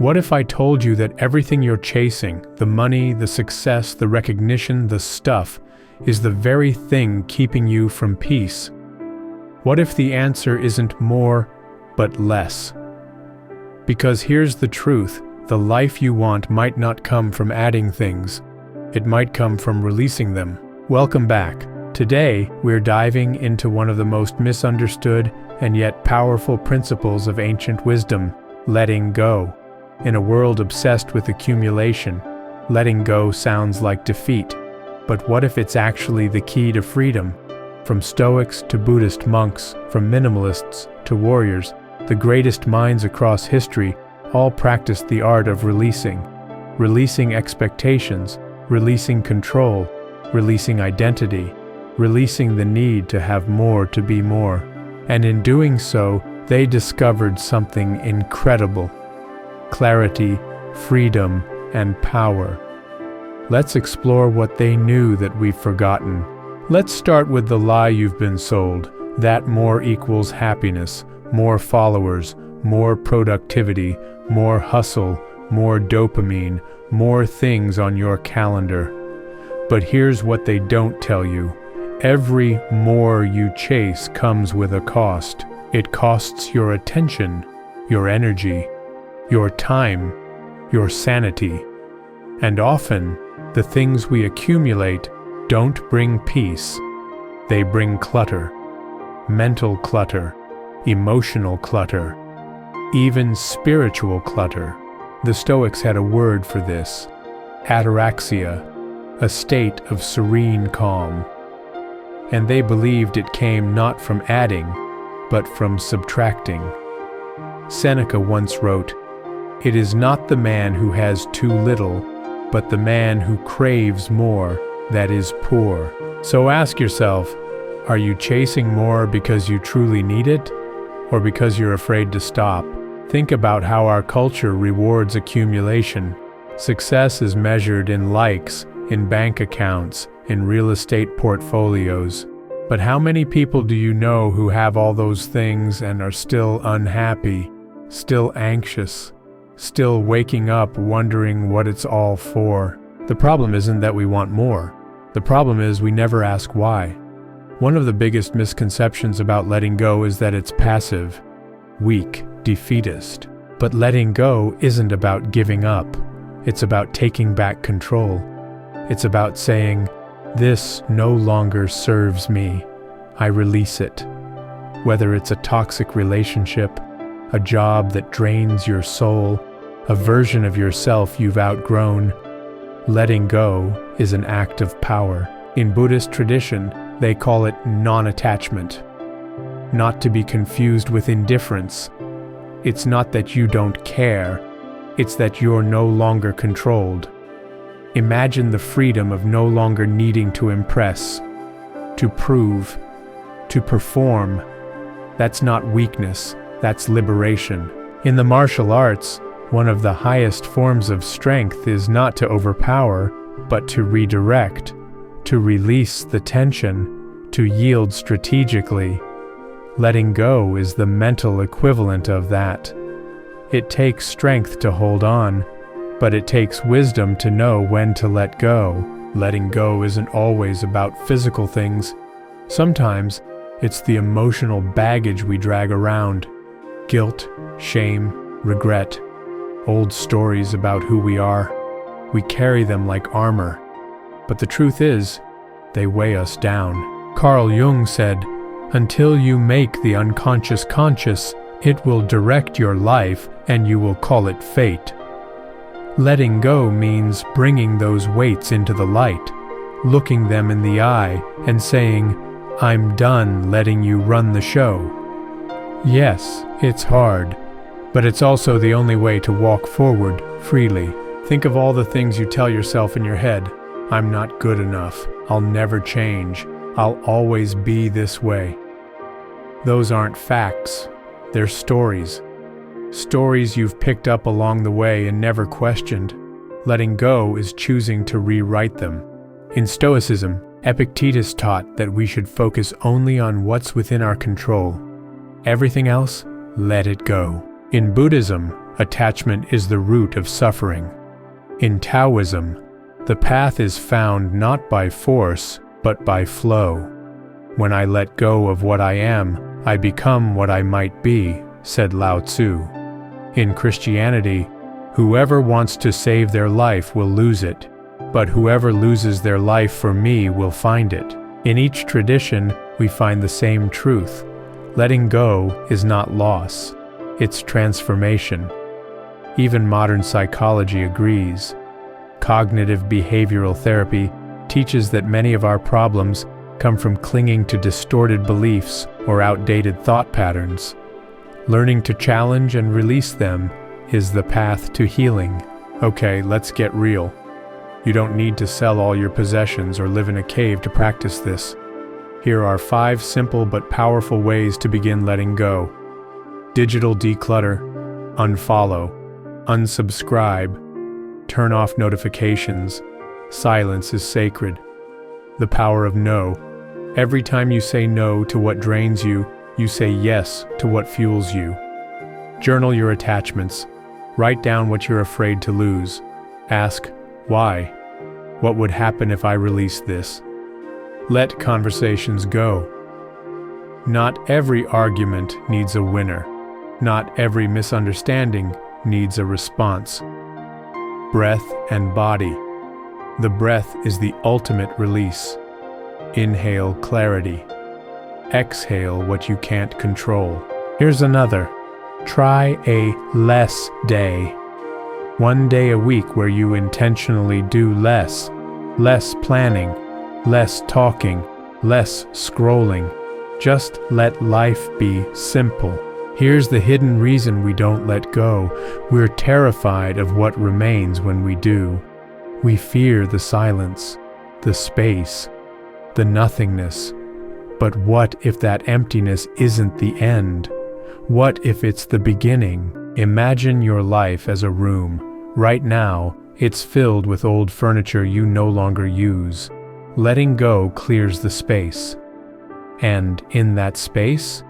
What if I told you that everything you're chasing, the money, the success, the recognition, the stuff, is the very thing keeping you from peace? What if the answer isn't more, but less? Because here's the truth, the life you want might not come from adding things. It might come from releasing them. Welcome back. Today, we're diving into one of the most misunderstood and yet powerful principles of ancient wisdom, letting go. In a world obsessed with accumulation, letting go sounds like defeat. But what if it's actually the key to freedom? From Stoics to Buddhist monks, from minimalists to warriors, the greatest minds across history all practiced the art of releasing. Releasing expectations, releasing control, releasing identity, releasing the need to have more to be more. And in doing so, they discovered something incredible: clarity, freedom, and power. Let's explore what they knew that we've forgotten. Let's start with the lie you've been sold, that more equals happiness, more followers, more productivity, more hustle, more dopamine, more things on your calendar. But here's what they don't tell you. Every more you chase comes with a cost. It costs your attention, your energy, your time, your sanity. And often, the things we accumulate don't bring peace. They bring clutter, mental clutter, emotional clutter, even spiritual clutter. The Stoics had a word for this: ataraxia, a state of serene calm. And they believed it came not from adding, but from subtracting. Seneca once wrote, "It is not the man who has too little, but the man who craves more that is poor." So ask yourself, are you chasing more because you truly need it, or because you're afraid to stop? Think about how our culture rewards accumulation. Success is measured in likes, in bank accounts, in real estate portfolios. But how many people do you know who have all those things and are still unhappy, still anxious, still waking up wondering what it's all for? The problem isn't that we want more. The problem is we never ask why. One of the biggest misconceptions about letting go is that it's passive, weak, defeatist. But letting go isn't about giving up. It's about taking back control. It's about saying, "This no longer serves me. I release it." Whether it's a toxic relationship, a job that drains your soul, a version of yourself you've outgrown, letting go is an act of power. In Buddhist tradition, they call it non-attachment. Not to be confused with indifference. It's not that you don't care, it's that you're no longer controlled. Imagine the freedom of no longer needing to impress, to prove, to perform. That's not weakness, that's liberation. In the martial arts, one of the highest forms of strength is not to overpower, but to redirect, to release the tension, to yield strategically. Letting go is the mental equivalent of that. It takes strength to hold on, but it takes wisdom to know when to let go. Letting go isn't always about physical things. Sometimes it's the emotional baggage we drag around. Guilt, shame, regret, old stories about who we are. We carry them like armor. But the truth is, they weigh us down. Carl Jung said, "Until you make the unconscious conscious, it will direct your life and you will call it fate." Letting go means bringing those weights into the light, looking them in the eye and saying, "I'm done letting you run the show." Yes, it's hard, but it's also the only way to walk forward freely. Think of all the things you tell yourself in your head. "I'm not good enough. I'll never change. I'll always be this way." Those aren't facts. They're stories. Stories you've picked up along the way and never questioned. Letting go is choosing to rewrite them. In Stoicism, Epictetus taught that we should focus only on what's within our control. Everything else, let it go. In Buddhism, Attachment is the root of suffering. In Taoism, the path is found not by force, but by flow. When I let go of what I am, I become what I might be, said Lao Tzu. In Christianity, whoever wants to save their life will lose it, but whoever loses their life for me will find it. In each tradition, we find the same truth. Letting go is not loss, it's transformation. Even modern psychology agrees. Cognitive behavioral therapy teaches that many of our problems come from clinging to distorted beliefs or outdated thought patterns. Learning to challenge and release them is the path to healing. Okay, let's get real. You don't need to sell all your possessions or live in a cave to practice this. Here are 5 simple but powerful ways to begin letting go. Digital declutter, unfollow, unsubscribe, turn off notifications. Silence is sacred. The power of no. Every time you say no to what drains you, you say yes to what fuels you. Journal your attachments. Write down what you're afraid to lose. Ask, why? What would happen if I released this? Let conversations go. Not every argument needs a winner. Not every misunderstanding needs a response. Breath and body. The breath is the ultimate release. Inhale clarity. Exhale what you can't control. Here's another. Try a less day. One day a week where you intentionally do less. Less planning, less talking, less scrolling. Just let life be simple. Here's the hidden reason we don't let go. We're terrified of what remains when we do. We fear the silence, the space, the nothingness. But what if that emptiness isn't the end? What if it's the beginning? Imagine your life as a room. Right now, it's filled with old furniture you no longer use. Letting go clears the space. And in that space,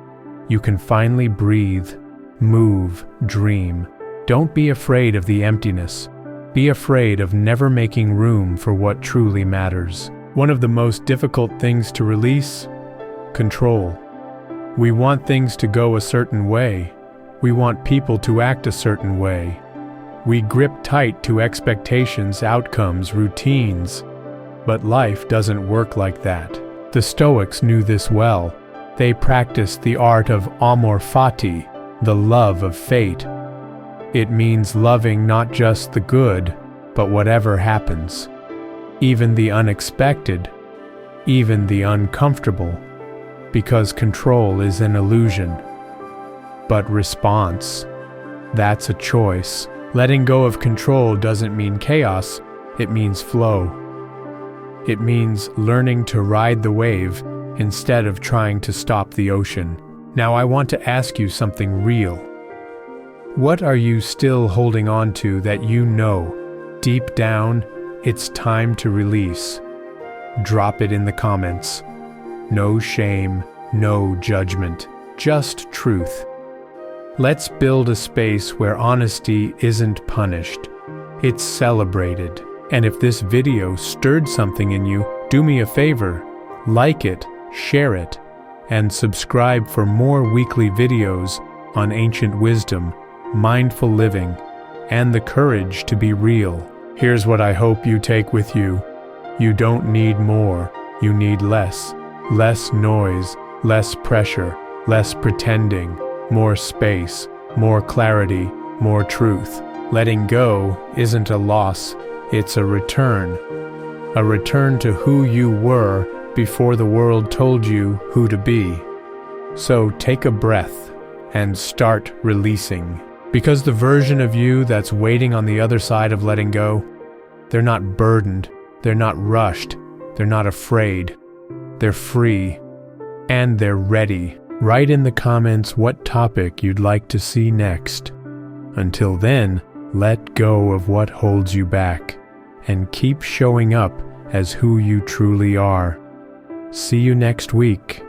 you can finally breathe, move, dream. Don't be afraid of the emptiness. Be afraid of never making room for what truly matters. One of the most difficult things to release: control. We want things to go a certain way. We want people to act a certain way. We grip tight to expectations, outcomes, routines. But life doesn't work like that. The Stoics knew this well. They practiced the art of amor fati, the love of fate. It means loving not just the good, but whatever happens. Even the unexpected, even the uncomfortable, because control is an illusion. But response, that's a choice. Letting go of control doesn't mean chaos, it means flow. It means learning to ride the wave instead of trying to stop the ocean. Now I want to ask you something real. What are you still holding on to that you know, deep down, it's time to release? Drop it in the comments. No shame, no judgment, just truth. Let's build a space where honesty isn't punished, it's celebrated. And if this video stirred something in you, do me a favor, like it, share it, and subscribe for more weekly videos on ancient wisdom, mindful living, and the courage to be real. Here's what I hope you take with you. You don't need more, you need less. Less noise, less pressure, less pretending, more space, more clarity, more truth. Letting go isn't a loss, it's a return. A return to who you were before the world told you who to be. So take a breath and start releasing. Because the version of you that's waiting on the other side of letting go, they're not burdened, they're not rushed, they're not afraid. They're free, and they're ready. Write in the comments what topic you'd like to see next. Until then, let go of what holds you back, and keep showing up as who you truly are. See you next week.